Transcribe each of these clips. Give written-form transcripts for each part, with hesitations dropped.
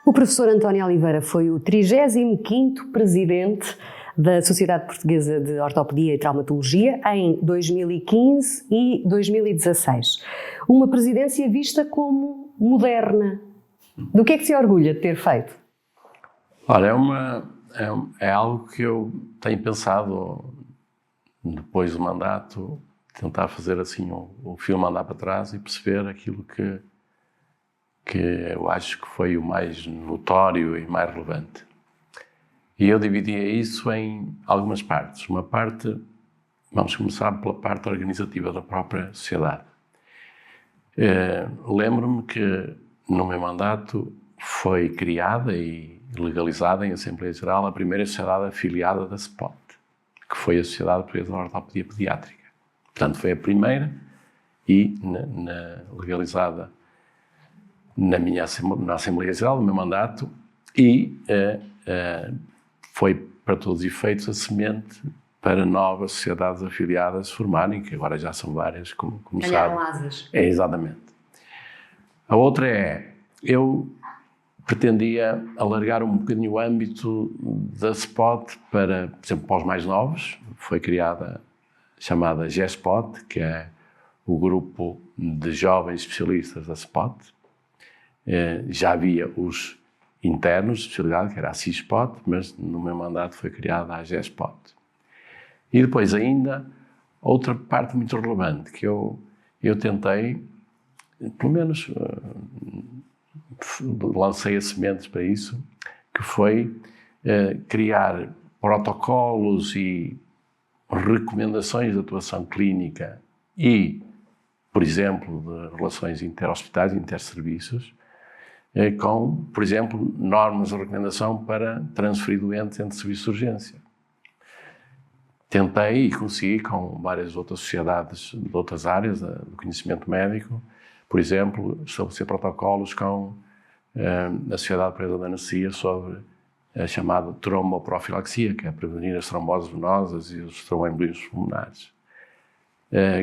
O professor António Oliveira foi o 35º presidente da Sociedade Portuguesa de Ortopedia e Traumatologia em 2015 e 2016. Uma presidência vista como moderna. Do que é que se orgulha de ter feito? Olha, é algo que eu tenho pensado depois do mandato, tentar fazer assim o filme andar para trás e perceber aquilo que eu acho que foi o mais notório e mais relevante. E eu dividia isso em algumas partes. Uma parte, vamos começar pela parte organizativa da própria sociedade. Lembro-me que no meu mandato foi criada e legalizada em Assembleia Geral a primeira sociedade afiliada da SPOT, que foi a Sociedade Portuguesa de Ortopedia Pediátrica. Portanto, foi a primeira e legalizada na Assembleia Geral, no meu mandato, e foi, para todos os efeitos, a semente para novas sociedades afiliadas se formarem, que agora já são várias, como Ganharam sabe. asas. É, exatamente. A outra eu pretendia alargar um bocadinho o âmbito da SPOT para, por exemplo, para os mais novos. Foi criada, chamada GESPOT, que é o grupo de jovens especialistas da SPOT. Já havia os internos de especialidade, que era a CISPOT, mas no meu mandato foi criada a GESPOT. E depois ainda, outra parte muito relevante, que eu tentei, pelo menos lancei as sementes para isso, que foi criar protocolos e recomendações de atuação clínica e, por exemplo, de relações interhospitais e interserviços, com, por exemplo, normas de recomendação para transferir doentes entre serviços de urgência. Tentei e consegui, com várias outras sociedades de outras áreas do conhecimento médico, por exemplo, estabelecer protocolos com a Sociedade Portuguesa de Anestesia sobre a chamada tromboprofilaxia, que é prevenir as tromboses venosas e os tromboembolismos pulmonares.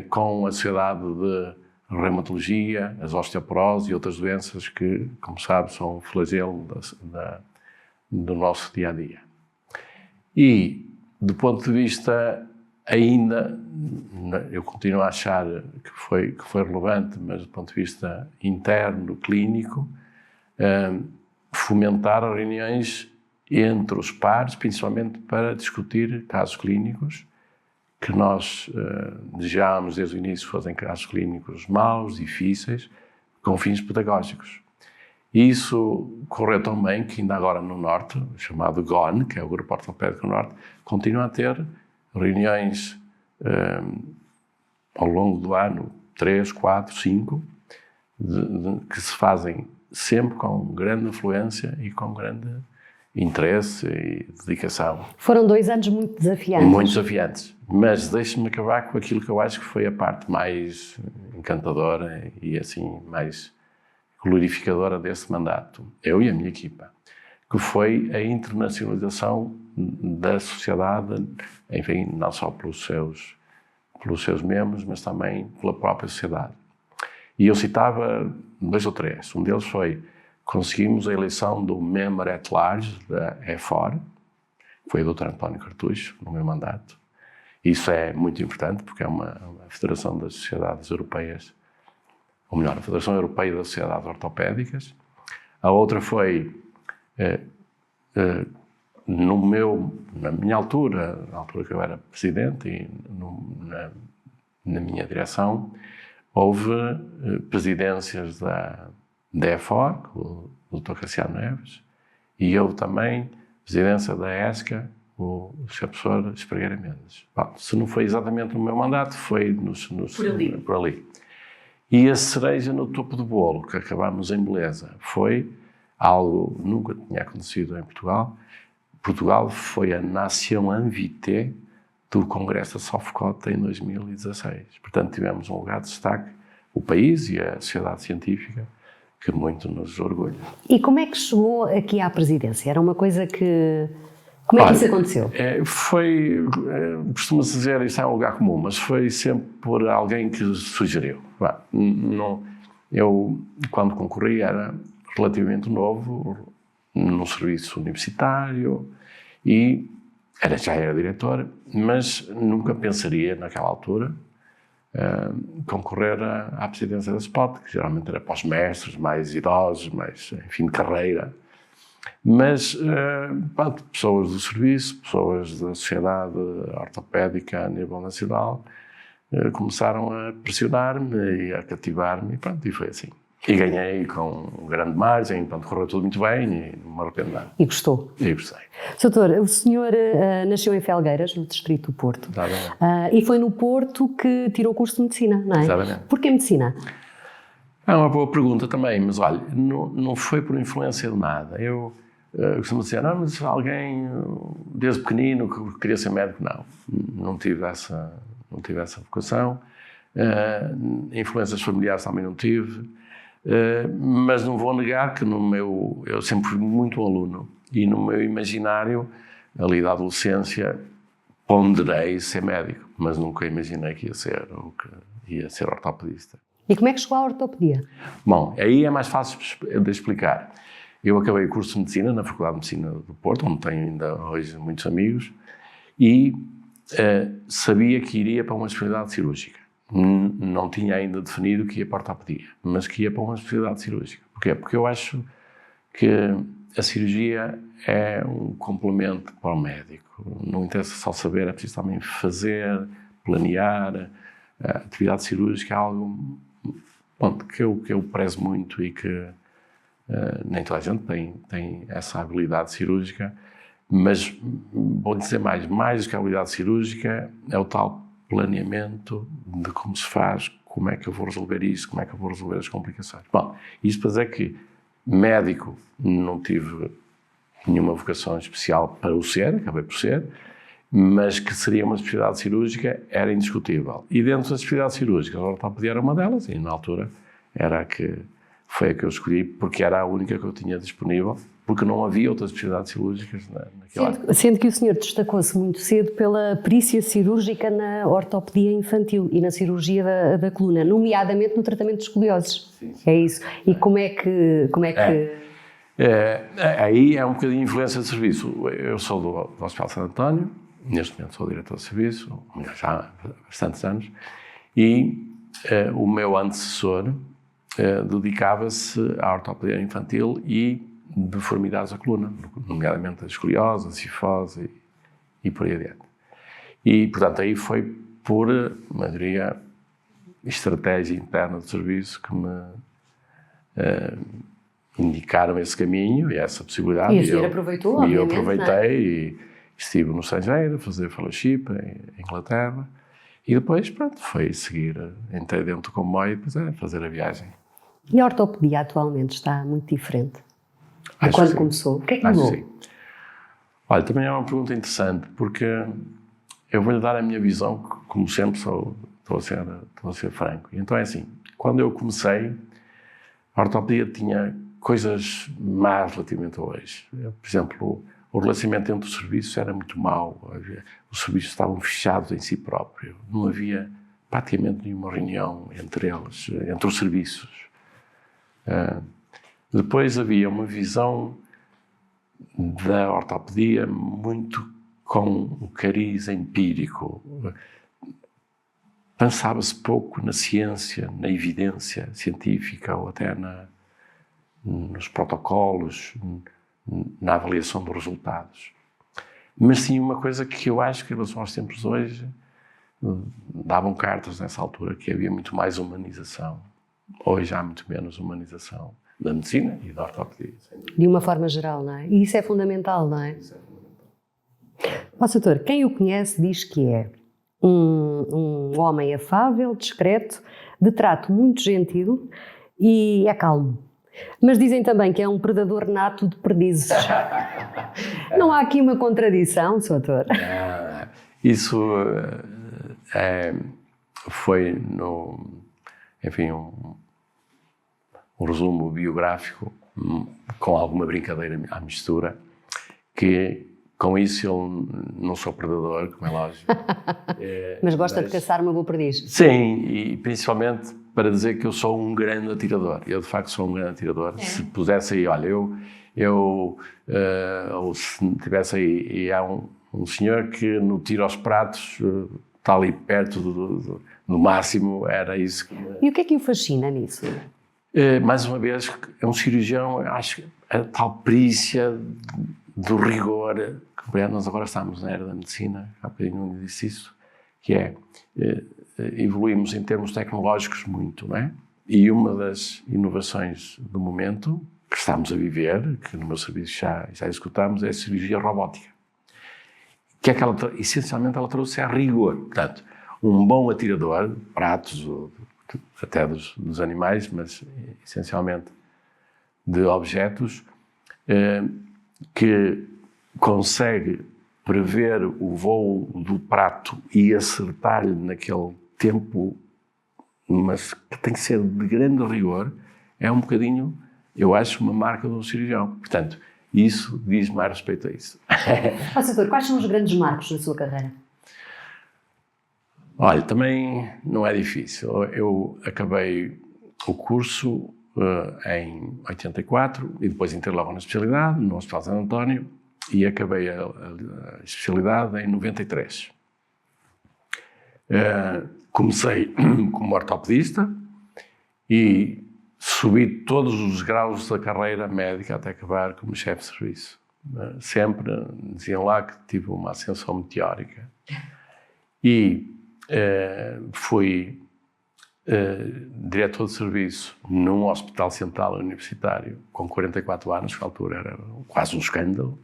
Com a Sociedade de Reumatologia, as osteoporose e outras doenças que, como sabe, são o flagelo do nosso dia-a-dia. E, do ponto de vista ainda, eu continuo a achar que foi relevante, mas do ponto de vista interno, clínico, fomentar reuniões entre os pares, principalmente para discutir casos clínicos, que nós desejávamos desde o início fossem casos clínicos maus, difíceis, com fins pedagógicos. E isso correu tão bem que ainda agora no Norte, o chamado GON, que é o Grupo Ortopédico Norte, continua a ter reuniões ao longo do ano, 3, 4, 5, que se fazem sempre com grande influência e com grande interesse e dedicação. Foram 2 anos muito desafiantes. Muito desafiantes. Mas deixe-me acabar com aquilo que eu acho que foi a parte mais encantadora e assim mais glorificadora desse mandato, eu e a minha equipa, que foi a internacionalização da sociedade, enfim, não só pelos seus membros, mas também pela própria sociedade. E eu citava 2 ou 3. Um deles foi: conseguimos a eleição do Member at Large da EFOR, foi o Dr. António Cartucho, no meu mandato. Isso é muito importante, porque é uma federação das sociedades europeias, ou melhor, a Federação Europeia das Sociedades Ortopédicas. A outra foi, na minha altura, na altura que eu era presidente, e na minha direção, houve presidências da EFOR, com o Dr. Cassiano Neves, e houve também presidência da ESCA, o Sr. Professor Espregueira Mendes. Bom, se não foi exatamente no meu mandato, foi por ali. E a cereja no topo do bolo, que acabámos em Beleza, foi algo que nunca tinha acontecido em Portugal. Portugal foi a Nation Invitée do Congresso da Sofcota em 2016. Portanto, tivemos um lugar de destaque, o país e a sociedade científica, que muito nos orgulha. E como é que chegou aqui à presidência? Era uma coisa que... Como é que isso aconteceu? Costuma-se dizer, isso é um lugar comum, mas foi sempre por alguém que sugeriu. Eu, quando concorri, era relativamente novo, num serviço universitário e já era diretor, mas nunca pensaria, naquela altura, concorrer à presidência da SPOT, que geralmente era para os mestres mais idosos, mais em fim de carreira. Mas pessoas do serviço, pessoas da sociedade ortopédica a nível nacional, começaram a pressionar-me e a cativar-me, e foi assim. E ganhei com grande margem, correu tudo muito bem e não me arrependo nada. E gostou? E gostei. Doutor, o senhor nasceu em Felgueiras, no distrito do Porto. Exatamente. E foi no Porto que tirou o curso de Medicina, não é? Exatamente. Porquê Medicina? É uma boa pergunta também, mas olha, não foi por influência de nada. Eu costumo dizer, não, mas alguém desde pequenino que queria ser médico, não tive essa vocação. Influências familiares também não tive. Mas não vou negar que eu sempre fui muito aluno e no meu imaginário, ali da adolescência, ponderei ser médico, mas nunca imaginei que ia ser ortopedista. E como é que chegou à ortopedia? Bom, aí é mais fácil de explicar. Eu acabei o curso de Medicina na Faculdade de Medicina do Porto, onde tenho ainda hoje muitos amigos, e sabia que iria para uma especialidade cirúrgica. Não tinha ainda definido que ia para a ortopedia, mas que ia para uma especialidade cirúrgica. Porquê? Porque eu acho que a cirurgia é um complemento para o médico. Não interessa só saber, é preciso também fazer, planear. A atividade cirúrgica é algo que eu prezo muito e que nem toda a gente tem essa habilidade cirúrgica, mas vou dizer mais do que a habilidade cirúrgica, é o tal planeamento de como se faz, como é que eu vou resolver isso, como é que eu vou resolver as complicações. Bom, isto para dizer que médico não tive nenhuma vocação especial para o ser, acabei por ser, mas que seria uma especialidade cirúrgica era indiscutível. E dentro das especialidades cirúrgicas, a ortopedia era uma delas, e na altura foi a que eu escolhi, porque era a única que eu tinha disponível, porque não havia outras especialidades cirúrgicas naquela época. Sendo que o senhor destacou-se muito cedo pela perícia cirúrgica na ortopedia infantil e na cirurgia da coluna, nomeadamente no tratamento de escolioses. Sim. É isso. E como é que... Aí é um bocadinho influência de serviço. Eu sou do Hospital Santo António, neste momento sou diretor de serviço, já há bastantes anos, e o meu antecessor dedicava-se à ortopedia infantil e deformidades da coluna, nomeadamente a escoliose, a cifose e por aí adiante. E, portanto, aí foi por, eu diria, estratégia interna do serviço que me indicaram esse caminho e essa possibilidade. E o senhor aproveitou, obviamente, eu aproveitei e estive no estrangeiro a fazer fellowship em Inglaterra e depois, foi seguir, entrei dentro do comboio e depois fazer a viagem. E a ortopedia atualmente está muito diferente de quando começou? O que é que mudou? Sim. Olha, também é uma pergunta interessante, porque eu vou-lhe dar a minha visão, como sempre estou a ser franco. Então é assim, quando eu comecei, a ortopedia tinha coisas más relativamente a hoje. Por exemplo, o relacionamento entre os serviços era muito mau, os serviços estavam fechados em si próprios, não havia praticamente nenhuma reunião entre eles, entre os serviços. Depois havia uma visão da ortopedia muito com o cariz empírico. Pensava-se pouco na ciência, na evidência científica ou até nos protocolos, na avaliação dos resultados. Mas sim uma coisa que eu acho que em relação aos tempos de hoje davam cartas nessa altura, que havia muito mais humanização. Hoje há muito menos humanização da medicina e da ortopedia. De uma forma geral, não é? E isso é fundamental, não é? Isso é fundamental. Doutor, quem o conhece diz que é um homem afável, discreto, de trato muito gentil e é calmo. Mas dizem também que é um predador nato de perdizes. Não há aqui uma contradição, doutor? Isso foi um resumo biográfico com alguma brincadeira à mistura, que com isso eu não sou predador, como é lógico. Mas gosta de caçar uma boa perdiz? Sim, e principalmente para dizer que eu sou um grande atirador. Eu, de facto, sou um grande atirador. Se pusesse aí, olha, ou se tivesse aí, e há um senhor que no tiro aos pratos está ali perto do máximo, era isso. E o que o fascina nisso? Mais uma vez, é um cirurgião, acho que a tal perícia do rigor, nós agora estamos na era da medicina, há bocadinho não disse isso, que é, evoluímos em termos tecnológicos muito, não é? E uma das inovações do momento que estamos a viver, que no meu serviço já executamos, é a cirurgia robótica. Que é que essencialmente ela trouxe a rigor. Portanto, um bom atirador, pratos, até dos animais, mas essencialmente de objetos, que consegue prever o voo do prato e acertar-lhe naquele tempo, mas que tem que ser de grande rigor, é um bocadinho, eu acho, uma marca de um cirurgião. Portanto, isso diz mais respeito a isso. Doutor, quais são os grandes marcos da sua carreira? Olha, também não é difícil. Eu acabei o curso em 84 e depois entrei logo na especialidade, no Hospital Santo António, e acabei a especialidade em 93. Comecei como ortopedista e subi todos os graus da carreira médica até acabar como chefe de serviço. Sempre diziam lá que tive uma ascensão meteórica. E fui diretor de serviço num hospital central universitário com 44 anos, que na altura era quase um escândalo.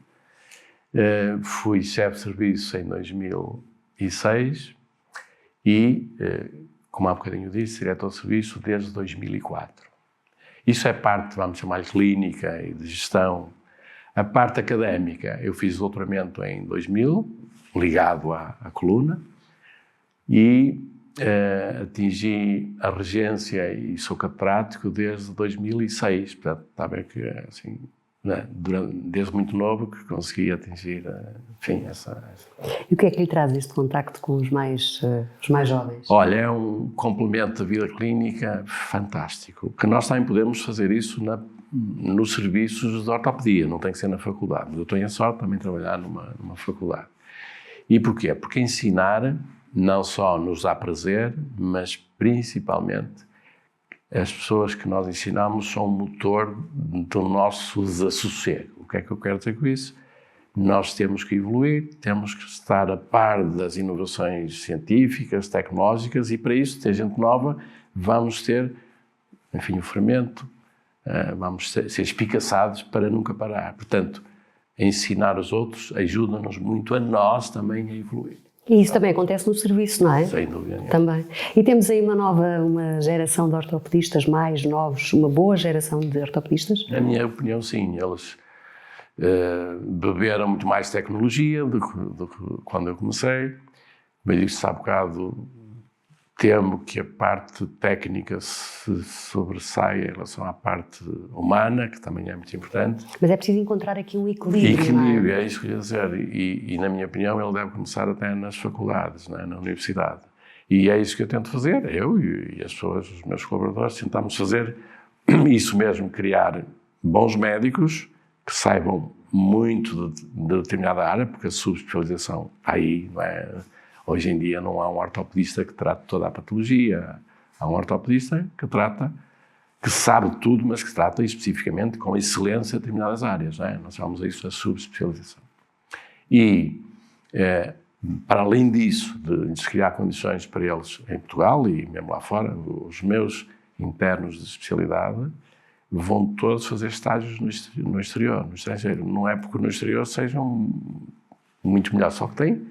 Fui chefe de serviço em 2006 e, como há bocadinho disse, diretor de serviço desde 2004. Isso é parte, vamos chamar-lhe, clínica e de gestão. A parte académica, eu fiz doutoramento em 2000, ligado à coluna, e atingi a regência e sou catedrático desde 2006. Portanto, está a ver que, assim, desde muito novo que consegui atingir, enfim, essa... E o que é que lhe traz este contacto com os mais jovens? Olha, é um complemento da vida clínica fantástico, que nós também podemos fazer isso nos serviços de ortopedia, não tem que ser na faculdade. Eu tenho a sorte também de trabalhar numa faculdade. E porquê? Porque ensinar não só nos dá prazer, mas principalmente as pessoas que nós ensinamos são o motor do nosso desassossego. O que é que eu quero dizer com isso? Nós temos que evoluir, temos que estar a par das inovações científicas, tecnológicas, e para isso, ter gente nova, vamos ter, enfim, o fermento, vamos ser espicaçados para nunca parar. Portanto, ensinar os outros ajuda-nos muito a nós também a evoluir. E isso também acontece no serviço, não é? Sem dúvida. Também. E temos aí uma geração de ortopedistas mais novos, uma boa geração de ortopedistas? Na minha opinião, sim. Eles beberam muito mais tecnologia do que quando eu comecei. Mas isso, há bocado, temo que a parte técnica se sobressaia em relação à parte humana, que também é muito importante. Mas é preciso encontrar aqui um equilíbrio. Equilíbrio, é isso que eu ia dizer. E, na minha opinião, ele deve começar até nas faculdades, não é? Na universidade. E é isso que eu tento fazer. Eu e as pessoas, os meus colaboradores, tentamos fazer isso mesmo, criar bons médicos que saibam muito de determinada área, porque a subespecialização está aí, não é? Hoje em dia não há um ortopedista que trate toda a patologia. Há um ortopedista que sabe tudo, mas que trata especificamente com excelência determinadas áreas, não é? Nós chamamos isso de subespecialização. E, para além disso, de criar condições para eles em Portugal e mesmo lá fora, os meus internos de especialidade vão todos fazer estágios no exterior, no estrangeiro. Não é porque no exterior sejam muito melhores, só que têm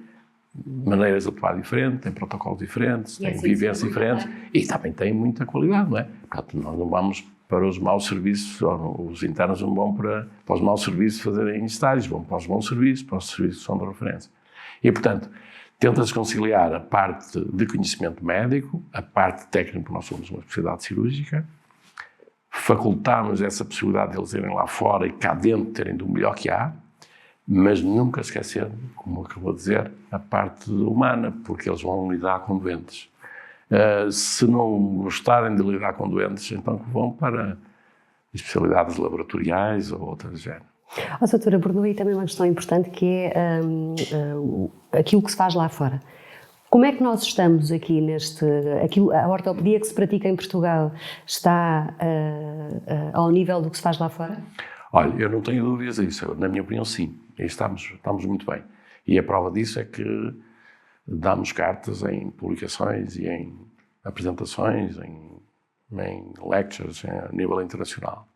maneiras de atuar diferentes, têm protocolos diferentes, têm vivências diferentes e também têm muita qualidade, não é? Portanto, nós não vamos para os maus serviços, os internos não vão para os maus serviços fazerem estágios, vão para os bons serviços, para os serviços que são de referência. E, portanto, tenta-se conciliar a parte de conhecimento médico, a parte técnica, porque nós somos uma especialidade cirúrgica, facultamos essa possibilidade de eles irem lá fora e cá dentro terem do melhor que há, mas nunca esquecer, como acabou de dizer, a parte humana, porque eles vão lidar com doentes. Se não gostarem de lidar com doentes, então que vão para especialidades laboratoriais ou outras do género. Doutor, abordou aí também uma questão importante que é aquilo que se faz lá fora. Como é que nós estamos aqui a ortopedia que se pratica em Portugal está ao nível do que se faz lá fora? Olha, eu não tenho dúvidas disso. Na minha opinião, sim. E estamos muito bem. E a prova disso é que damos cartas em publicações e em apresentações, em lectures a nível internacional.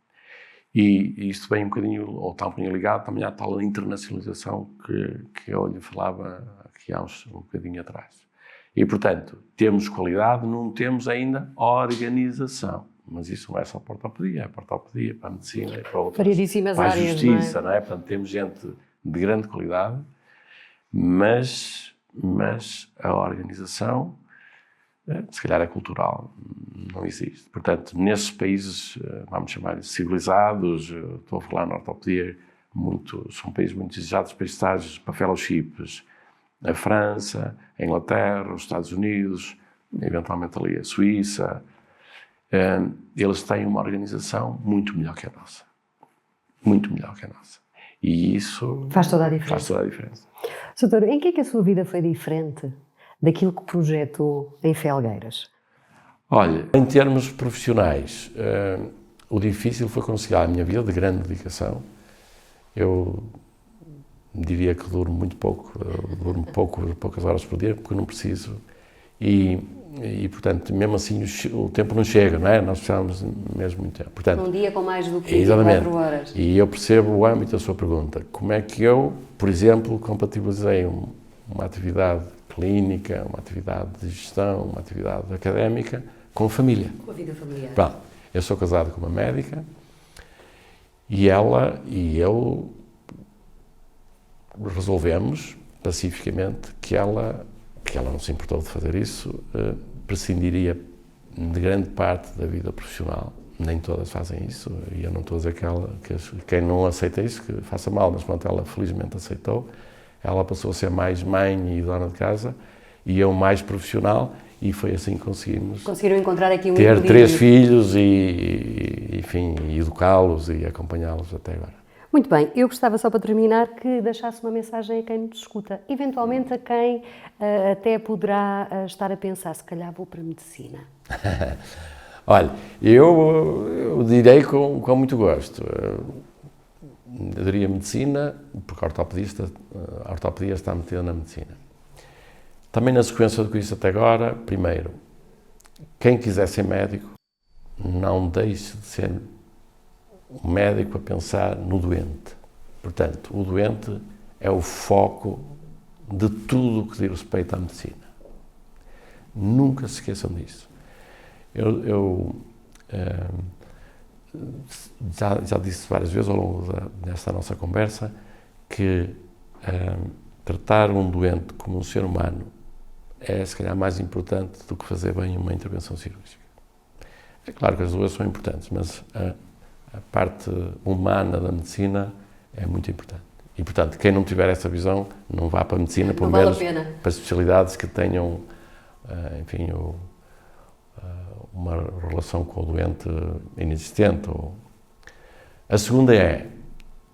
E isto vem um bocadinho, ou está um bocadinho ligado também à tal internacionalização que eu lhe falava aqui há um bocadinho atrás. E, portanto, temos qualidade, não temos ainda organização. Mas isso não é só para a ortopedia, é para a ortopedia, para a medicina, é para outras, para a justiça, não é? Portanto, temos gente de grande qualidade, mas a organização, se calhar é cultural, não existe. Portanto, nesses países, vamos chamar civilizados, estou a falar na ortopedia, são países muito desejados para estágios, para fellowships, a França, a Inglaterra, os Estados Unidos, eventualmente ali a Suíça, eles têm uma organização muito melhor que a nossa. Muito melhor que a nossa. E isso faz toda a diferença. Faz toda a diferença. Doutor, em que é que a sua vida foi diferente daquilo que projetou em Felgueiras? Olha, em termos profissionais, o difícil foi conciliar a minha vida de grande dedicação. Eu diria que durmo muito pouco, poucas horas por dia, porque não preciso. E, portanto, mesmo assim o tempo não chega, não é? Nós precisamos mesmo muito tempo. Portanto, num dia com mais do que 24 horas. E eu percebo o âmbito da sua pergunta. Como é que eu, por exemplo, compatibilizei uma atividade clínica, uma atividade de gestão, uma atividade académica com a família? Com a vida familiar. Bom, eu sou casado com uma médica e ela e eu resolvemos pacificamente que ela não se importou de fazer isso, prescindiria de grande parte da vida profissional. Nem todas fazem isso, e eu não estou a dizer que quem não aceita isso, que faça mal, mas pronto, ela felizmente aceitou. Ela passou a ser mais mãe e dona de casa, e eu mais profissional, e foi assim que conseguiram encontrar aqui um ter equilíbrio. 3 filhos e enfim, educá-los e acompanhá-los até agora. Muito bem, eu gostava só para terminar que deixasse uma mensagem a quem nos escuta, eventualmente a quem até poderá estar a pensar, se calhar vou para a medicina. Olha, eu direi com muito gosto. Eu diria medicina, porque a ortopedia está metida na medicina. Também na sequência do que disse até agora, primeiro, quem quiser ser médico, não deixe de ser um médico a pensar no doente. Portanto, o doente é o foco de tudo o que diz respeito à medicina. Nunca se esqueçam disso. Eu já disse várias vezes ao longo desta nossa conversa que tratar um doente como um ser humano é, se calhar, mais importante do que fazer bem uma intervenção cirúrgica. É claro que as duas são importantes, mas a parte humana da medicina é muito importante. E, portanto, quem não tiver essa visão, não vá para a medicina, pelo menos para especialidades que tenham, enfim, uma relação com o doente inexistente. A segunda é,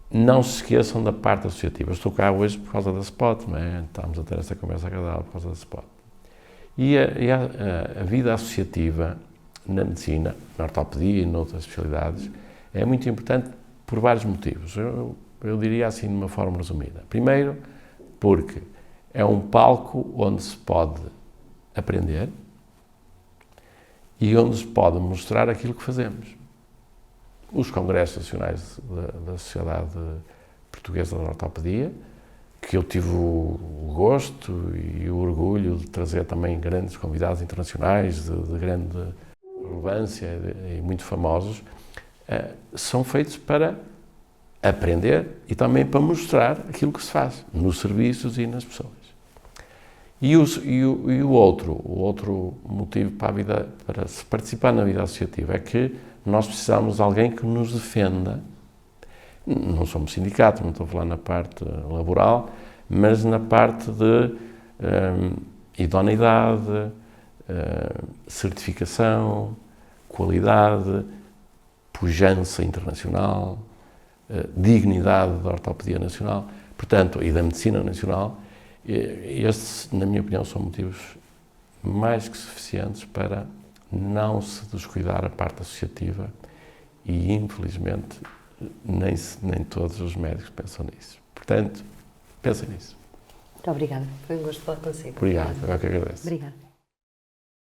não se esqueçam da parte associativa. Eu estou cá hoje por causa da SPOT, não é? Estamos a ter esta conversa agradável por causa da SPOT. E a vida associativa na medicina, na ortopedia e noutras especialidades, é muito importante por vários motivos. Eu diria assim de uma forma resumida. Primeiro, porque é um palco onde se pode aprender e onde se pode mostrar aquilo que fazemos. Os congressos nacionais da Sociedade Portuguesa de Ortopedia, que eu tive o gosto e o orgulho de trazer também grandes convidados internacionais de grande relevância e muito famosos, são feitos para aprender e também para mostrar aquilo que se faz nos serviços e nas pessoas. E o outro motivo para se participar na vida associativa é que nós precisamos de alguém que nos defenda. Não somos sindicato, não estou a falar na parte laboral, mas na parte de idoneidade, certificação, qualidade, pujança internacional, dignidade da ortopedia nacional, portanto, e da medicina nacional. Estes, na minha opinião, são motivos mais que suficientes para não se descuidar a parte associativa e, infelizmente, nem todos os médicos pensam nisso. Portanto, pensem nisso. Muito obrigada. Foi um gosto falar consigo. Obrigado. Eu que agradeço. Obrigada.